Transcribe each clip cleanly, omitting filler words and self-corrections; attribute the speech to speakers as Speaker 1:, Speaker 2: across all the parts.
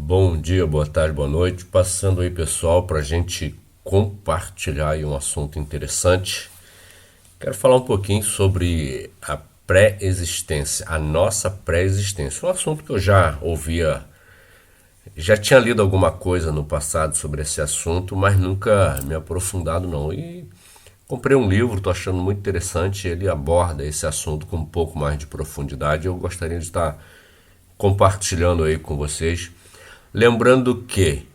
Speaker 1: Bom dia, boa tarde, boa noite. Passando aí, pessoal, para a gente compartilhar aí um assunto interessante. Quero falar um pouquinho sobre a pré-existência, a nossa pré-existência. Um assunto que eu já ouvia, já tinha lido alguma coisa no passado sobre esse assunto, mas nunca me aprofundado não. E comprei um livro, estou achando muito interessante. Ele aborda esse assunto com um pouco mais de profundidade. Eu gostaria de estar compartilhando aí com vocês. Lembrando que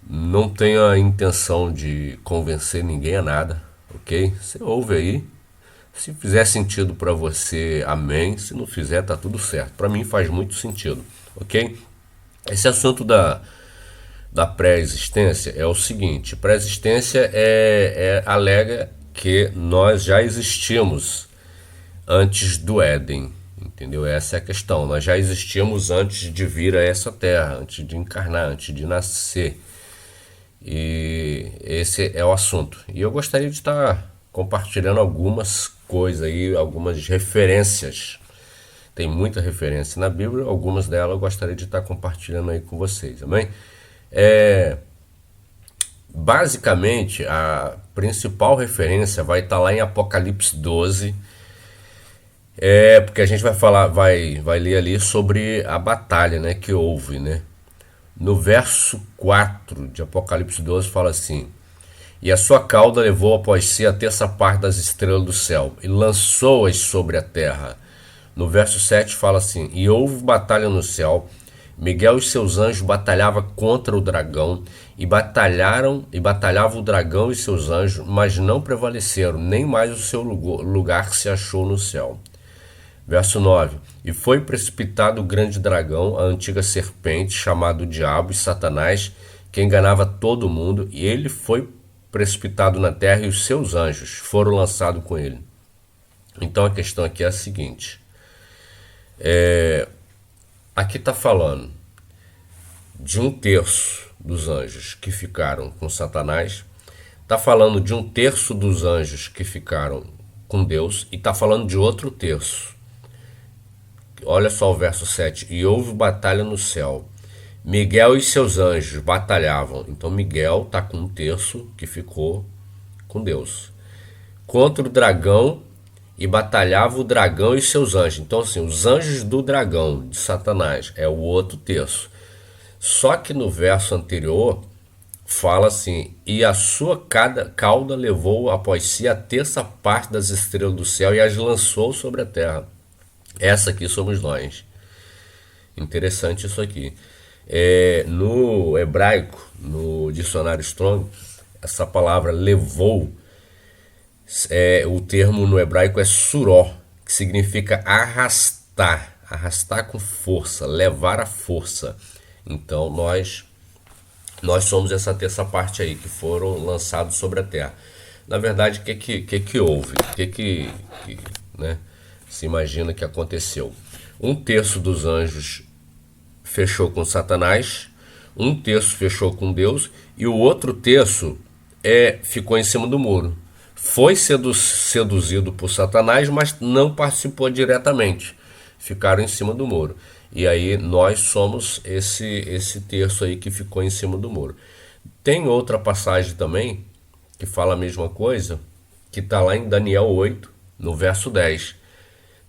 Speaker 1: não tenho a intenção de convencer ninguém a nada, ok? Você ouve aí. Se fizer sentido para você, amém. Se não fizer, tá tudo certo. Para mim faz muito sentido, ok? Esse assunto da pré-existência é o seguinte: pré-existência alega que nós já existimos antes do Éden, entendeu? Essa é a questão. Nós já existimos antes de vir a essa terra, antes de encarnar, antes de nascer. E esse é o assunto. E eu gostaria de estar compartilhando algumas coisas aí, algumas referências. Tem muita referência na Bíblia, algumas delas eu gostaria de estar compartilhando aí com vocês, amém? Basicamente, a principal referência vai estar lá em Apocalipse 12. Porque a gente vai falar, vai ler ali sobre a batalha, né, que houve, né? No verso 4 de Apocalipse 12 fala assim: E a sua cauda levou após si a terça parte das estrelas do céu e lançou-as sobre a terra. No verso 7 fala assim: E houve batalha no céu. Miguel e seus anjos batalhavam contra o dragão e batalhava o dragão e seus anjos, mas não prevaleceram, nem mais o seu lugar se achou no céu. Verso 9: E foi precipitado o grande dragão, a antiga serpente, chamado Diabo e Satanás, que enganava todo mundo, e ele foi precipitado na terra e os seus anjos foram lançados com ele. Então a questão aqui é a seguinte: aqui está falando de um terço dos anjos que ficaram com Satanás, está falando de um terço dos anjos que ficaram com Deus, e está falando de outro terço. Olha só o verso 7. E houve batalha no céu. Miguel e seus anjos batalhavam. Então Miguel está com um terço que ficou com Deus. Contra o dragão, e batalhava o dragão e seus anjos. Então assim, os anjos do dragão, de Satanás, é o outro terço. Só que no verso anterior fala assim: E a sua cauda levou após si a terça parte das estrelas do céu e as lançou sobre a terra. Essa aqui somos nós. Interessante isso aqui. No hebraico, no dicionário Strong, essa palavra levou, o termo no hebraico é suró, que significa arrastar, arrastar com força, levar a força. Então nós somos essa terça parte aí que foram lançados sobre a terra. Na verdade, o que houve? O que né, se imagina que aconteceu? Um terço dos anjos fechou com Satanás, um terço fechou com Deus e o outro terço ficou em cima do muro. Foi seduzido por Satanás, mas não participou diretamente. Ficaram em cima do muro. E aí nós somos esse terço aí que ficou em cima do muro. Tem outra passagem também que fala a mesma coisa, que está lá em Daniel 8, no verso 10,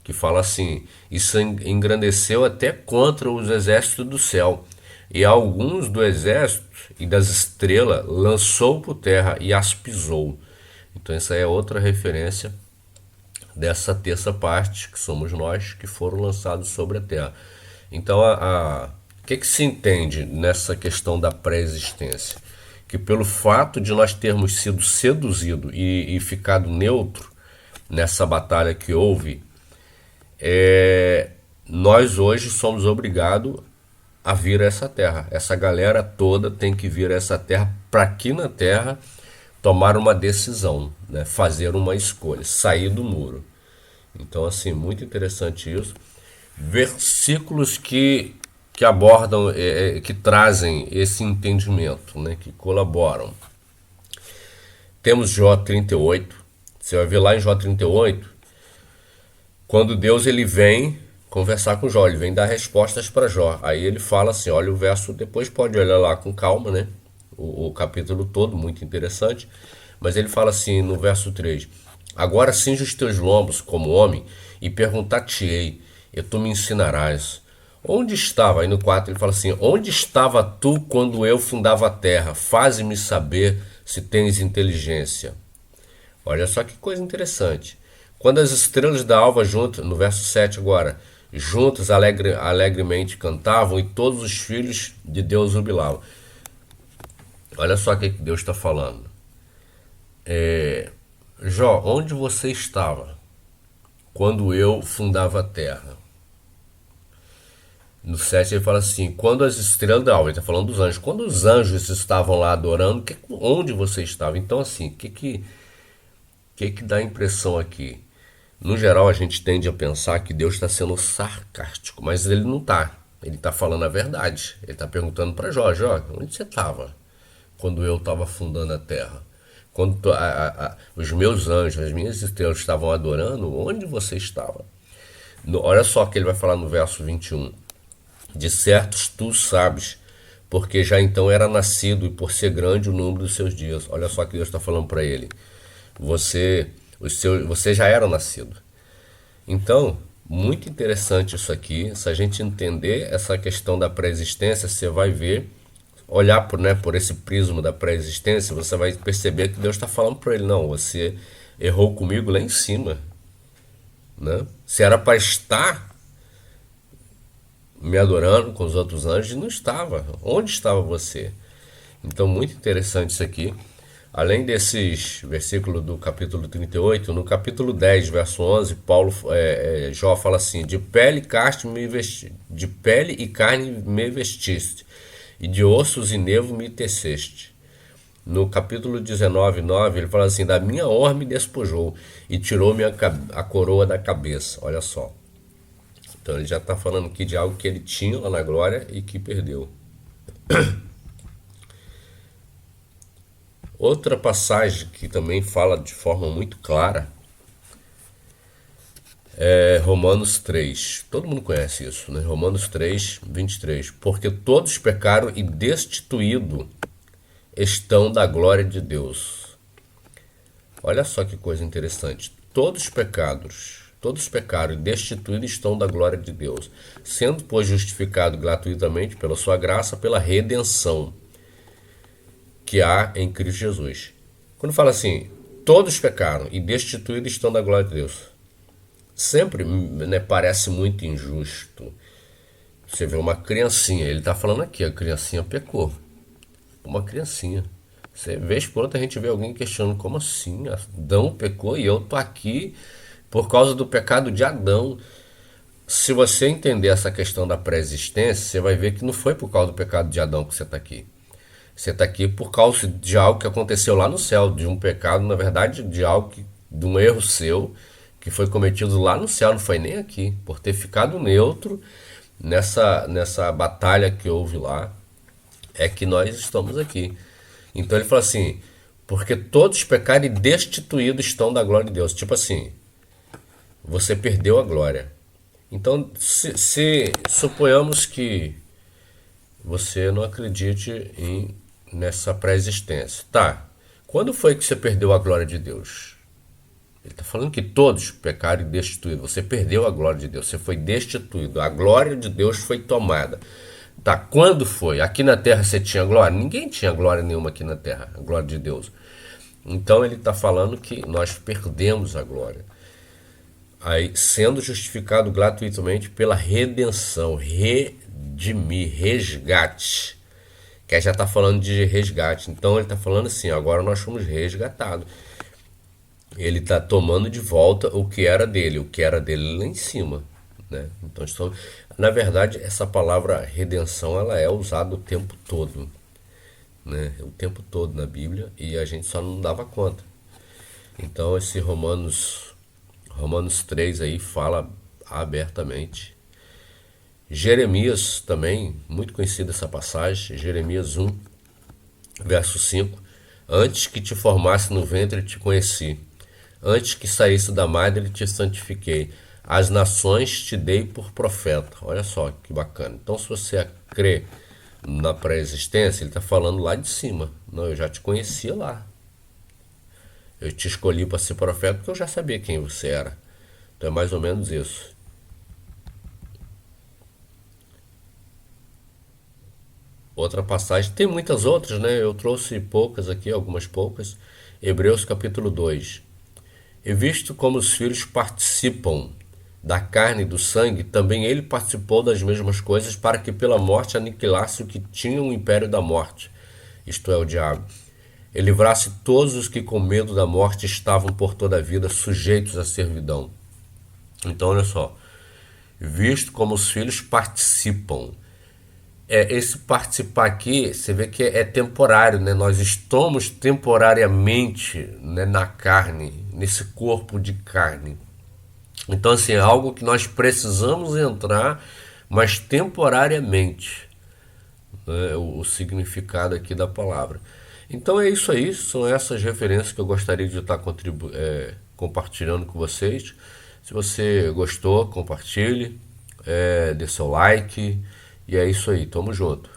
Speaker 1: que fala assim: Isso engrandeceu até contra os exércitos do céu, e alguns do exército e das estrelas lançou por terra e as pisou. Então essa é outra referência dessa terça parte, que somos nós, que foram lançados sobre a terra. Então o que se entende nessa questão da pré-existência? Que pelo fato de nós termos sido seduzidos e ficado neutro nessa batalha que houve, nós hoje somos obrigados a vir a essa terra. Essa galera toda tem que vir a essa terra para aqui na terra tomar uma decisão, né? Fazer uma escolha, sair do muro. Então assim, muito interessante isso. Versículos que abordam, que trazem esse entendimento, né? Que colaboram. Temos Jó 38. Você vai ver lá em Jó 38, quando Deus ele vem conversar com Jó, ele vem dar respostas para Jó. Aí ele fala assim, olha o verso, depois pode olhar lá com calma, né? O capítulo todo, muito interessante. Mas ele fala assim no verso 3: agora cinge os teus lombos como homem e perguntar-te-ei, e tu me ensinarás. Onde estava? Aí no 4 ele fala assim, onde estava tu quando eu fundava a terra? Faze-me saber se tens inteligência. Olha só que coisa interessante. Quando as estrelas da alva juntas, no verso 7 agora, juntas alegremente cantavam e todos os filhos de Deus jubilavam. Olha só o que Deus está falando. Jó, onde você estava quando eu fundava a terra? No 7 ele fala assim, quando as estrelas da alva, ele está falando dos anjos, quando os anjos estavam lá adorando, onde você estava? Então assim, o que dá a impressão aqui? No geral, a gente tende a pensar que Deus está sendo sarcástico, mas ele não está. Ele está falando a verdade. Ele está perguntando para Jó, Jó, onde você estava quando eu estava fundando a terra? Quando os meus anjos, as minhas estrelas estavam adorando, onde você estava? Olha só o que ele vai falar no verso 21. De certos tu sabes, porque já então era nascido e por ser grande o número dos seus dias. Olha só o que Deus está falando para ele. Você já era nascido. Então, muito interessante isso aqui. Se a gente entender essa questão da pré-existência, você vai ver, olhar por esse prisma da pré-existência, você vai perceber que Deus está falando para ele, não, você errou comigo lá em cima. Né? Se era para estar me adorando com os outros anjos, não estava. Onde estava você? Então, muito interessante isso aqui. Além desses versículos do capítulo 38, no capítulo 10, verso 11, Jó fala assim, de pele e carne me vestiste, e de ossos e nervo me teceste. No capítulo 19, 9, ele fala assim, da minha honra me despojou, e tirou-me a coroa da cabeça. Olha só. Então ele já está falando aqui de algo que ele tinha lá na glória e que perdeu. Outra passagem que também fala de forma muito clara é Romanos 3. Todo mundo conhece isso, né? Romanos 3, 23. Porque todos pecaram e destituídos estão da glória de Deus. Olha só que coisa interessante. Todos pecaram e destituídos estão da glória de Deus, sendo, pois, justificado gratuitamente pela sua graça, pela redenção que há em Cristo Jesus. Quando fala assim, todos pecaram e destituídos estão da glória de Deus, sempre, né, parece muito injusto. Você vê uma criancinha, ele está falando aqui, a criancinha pecou. Uma criancinha. Você vez por outra a gente vê alguém questionando, como assim? Adão pecou e eu tô aqui por causa do pecado de Adão. Se você entender essa questão da pré-existência, você vai ver que não foi por causa do pecado de Adão que você está aqui. Você está aqui por causa de algo que aconteceu lá no céu, de um pecado, na verdade, de um erro seu, que foi cometido lá no céu, não foi nem aqui, por ter ficado neutro nessa batalha que houve lá, é que nós estamos aqui. Então ele fala assim, porque todos pecaram e destituídos estão da glória de Deus. Tipo assim, você perdeu a glória. Então, se suponhamos que você não acredite nessa pré-existência. Tá, quando foi que você perdeu a glória de Deus? Ele está falando que todos pecaram e destituídos. Você perdeu a glória de Deus, você foi destituído. A glória de Deus foi tomada. Tá, quando foi? Aqui na terra você tinha glória? Ninguém tinha glória nenhuma aqui na terra, a glória de Deus. Então ele está falando que nós perdemos a glória. Aí, sendo justificado gratuitamente pela redenção, redimir, resgate. Que já está falando de resgate. Então ele está falando assim, agora nós fomos resgatados. Ele está tomando de volta o que era dele lá em cima. Né? Então, na verdade, essa palavra redenção ela é usada o tempo todo. Né? O tempo todo na Bíblia e a gente só não dava conta. Então esse Romanos 3 aí fala abertamente. Jeremias também, muito conhecida essa passagem, Jeremias 1, verso 5. Antes que te formasse no ventre te conheci, antes que saísse da madre te santifiquei. as nações te dei por profeta. Olha só que bacana. Então, se você crê na pré-existência, ele está falando lá de cima. Não, eu já te conhecia lá. Eu te escolhi para ser profeta porque eu já sabia quem você era. Então é mais ou menos isso. Outra passagem, tem muitas outras, né? Eu trouxe poucas aqui, algumas poucas. Hebreus capítulo 2. E visto como os filhos participam da carne e do sangue, também ele participou das mesmas coisas para que pela morte aniquilasse o que tinha o império da morte, isto é, o diabo. E livrasse todos os que com medo da morte estavam por toda a vida sujeitos à servidão. Então, olha só, visto como os filhos participam. Esse participar aqui, você vê que é temporário, né? Nós estamos temporariamente, né, na carne, nesse corpo de carne. Então, assim, é algo que nós precisamos entrar, mas temporariamente, né, o significado aqui da palavra. Então é isso aí, são essas referências que eu gostaria de estar compartilhando com vocês. Se você gostou, compartilhe, dê seu like, e é isso aí, tamo junto.